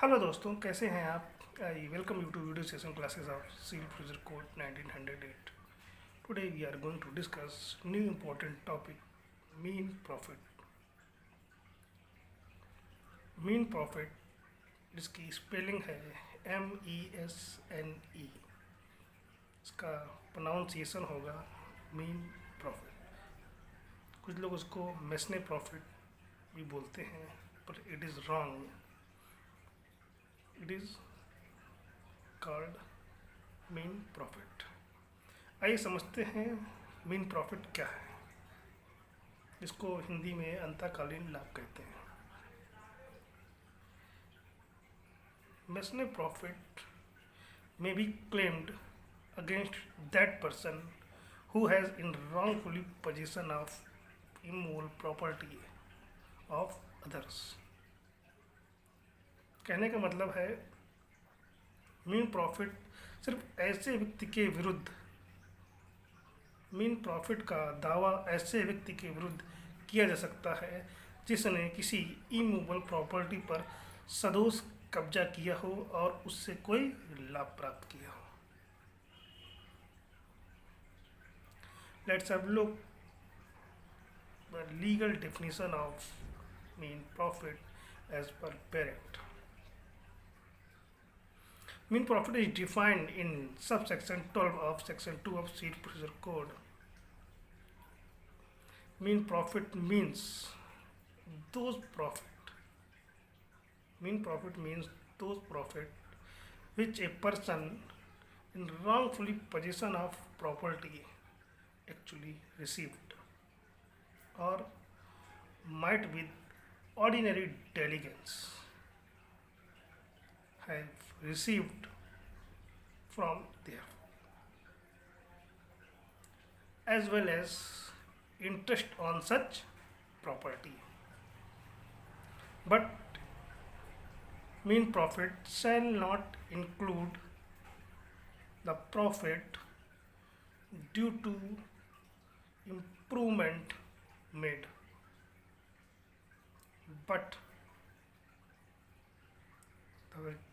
Hello दोस्तों, कैसे हैं आप? I welcome you to video session classes of civil procedure code 1908। Today we are going to discuss new important topic, मीन profit. मीन profit जिसकी spelling है MESNE, इसका प्रोनाउंसिएशन होगा मीन प्रॉफिट। कुछ लोग उसको मेसने प्रॉफिट भी बोलते हैं, पर it is wrong. It is called मीन प्रॉफिट। आइए समझते हैं मीन प्रॉफिट क्या है। इसको हिंदी में अंतकालीन लाभ कहते हैं। मेसने profit may be claimed against that person who has in wrongfully possession of immovable property of others। कहने का मतलब है मीन प्रॉफिट सिर्फ ऐसे व्यक्ति के विरुद्ध, मीन प्रॉफिट का दावा ऐसे व्यक्ति के विरुद्ध किया जा सकता है जिसने किसी इमूवेबल प्रॉपर्टी पर सदोष कब्जा किया हो और उससे कोई लाभ प्राप्त किया हो। Let's have look the legal definition of मीन profit as per parent. Mean profit is defined in subsection 12 of section 2 of Civil Procedure Code. Mean profit means those profit. Mean profit means those profit which a person in wrongfully possession of property actually received or might with ordinary diligence have received from there, as well as interest on such property. But mean profit shall not include the profit due to improvement made, but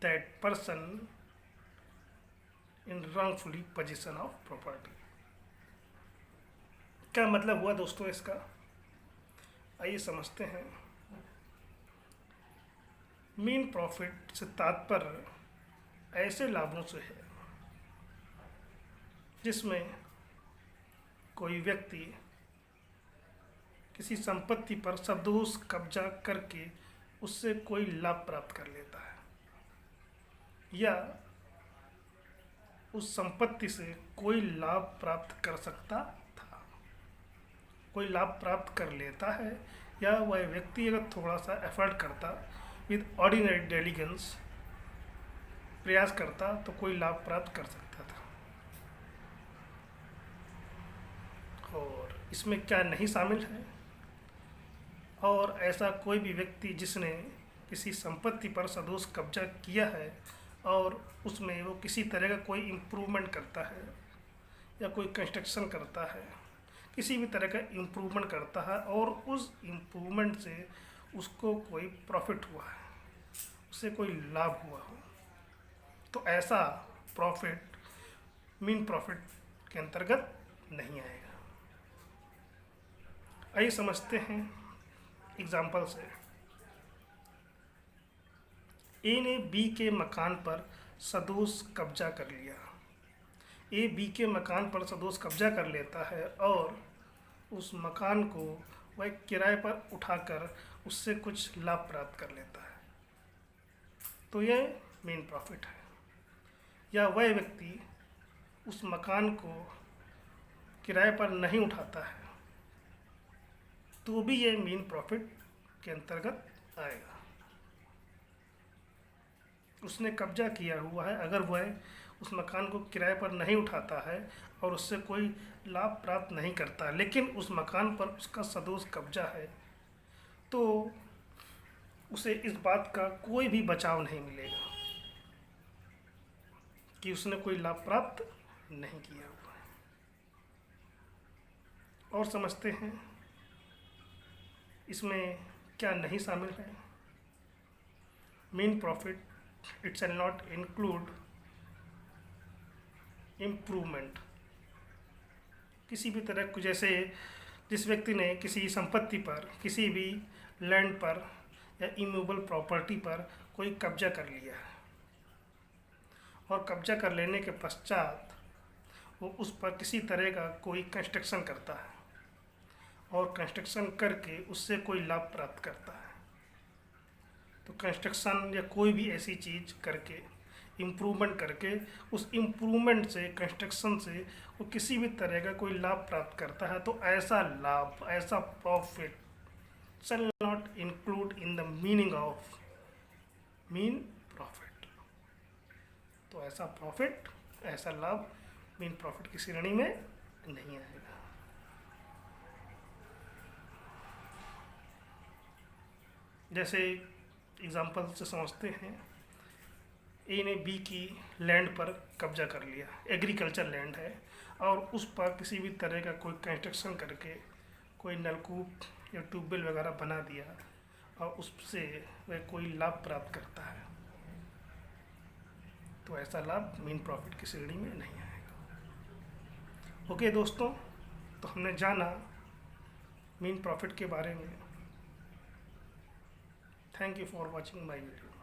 that person in wrongfully possession of property। क्या मतलब हुआ दोस्तों इसका? आइए समझते हैं। Mean profit से तात्पर्य ऐसे लाभों से है जिसमें कोई व्यक्ति किसी संपत्ति पर सदोष कब्जा करके उससे कोई लाभ प्राप्त कर लेता है, या उस संपत्ति से कोई लाभ प्राप्त कर सकता था, कोई लाभ प्राप्त कर लेता है, या वह व्यक्ति अगर थोड़ा सा एफर्ट करता, विद ऑर्डिनरी डिलिजेंस प्रयास करता, तो कोई लाभ प्राप्त कर सकता था। और इसमें क्या नहीं शामिल है? और ऐसा कोई भी व्यक्ति जिसने किसी संपत्ति पर सदोष कब्जा किया है और उसमें वो किसी तरह का कोई इम्प्रूवमेंट करता है या कोई कंस्ट्रक्शन करता है, किसी भी तरह का इम्प्रूवमेंट करता है और उस इम्प्रूवमेंट से उसको कोई प्रॉफिट हुआ है, उससे कोई लाभ हुआ हो, तो ऐसा प्रॉफिट मीन प्रॉफिट के अंतर्गत नहीं आएगा। आइए समझते हैं एग्जाम्पल से। ए ने बी के मकान पर सदोष कब्जा कर लिया। ए बी के मकान पर सदोष कब्जा कर लेता है और उस मकान को वह किराए पर उठाकर उससे कुछ लाभ प्राप्त कर लेता है, तो यह मेन प्रॉफिट है। या वह व्यक्ति उस मकान को किराए पर नहीं उठाता है, तो भी यह मेन प्रॉफिट के अंतर्गत आएगा। उसने कब्जा किया हुआ है, अगर वह उस मकान को किराए पर नहीं उठाता है और उससे कोई लाभ प्राप्त नहीं करता, लेकिन उस मकान पर उसका सदोष कब्जा है, तो उसे इस बात का कोई भी बचाव नहीं मिलेगा कि उसने कोई लाभ प्राप्त नहीं किया हुआ है। और समझते हैं इसमें क्या नहीं शामिल है। Main profit it shall not include improvement. किसी भी तरह को, जैसे जिस व्यक्ति ने किसी संपत्ति पर, किसी भी लैंड पर या इमूवेबल प्रॉपर्टी पर कोई कब्जा कर लिया है और कब्जा कर लेने के पश्चात वो उस पर किसी तरह का कोई कंस्ट्रक्शन करता है और कंस्ट्रक्शन करके उससे कोई लाभ प्राप्त करता है, तो कंस्ट्रक्शन या कोई भी ऐसी चीज़ करके, इम्प्रूवमेंट करके, उस इम्प्रूवमेंट से, कंस्ट्रक्शन से वो किसी भी तरह का कोई लाभ प्राप्त करता है, तो ऐसा लाभ, ऐसा profit shall not include in the meaning of mean profit। तो ऐसा प्रॉफिट, ऐसा लाभ मीन प्रॉफिट की श्रेणी में नहीं आएगा। जैसे एग्जाम्पल से समझते हैं, ए ने बी की लैंड पर कब्जा कर लिया, एग्रीकल्चर लैंड है, और उस पर किसी भी तरह का कोई कंस्ट्रक्शन करके कोई नलकूप या ट्यूबवेल वगैरह बना दिया और उससे वह कोई लाभ प्राप्त करता है, तो ऐसा लाभ मीन प्रॉफिट की श्रेणी में नहीं आएगा। ओके दोस्तों, तो हमने जाना मीन प्रॉफिट के बारे में। Thank you for watching my video.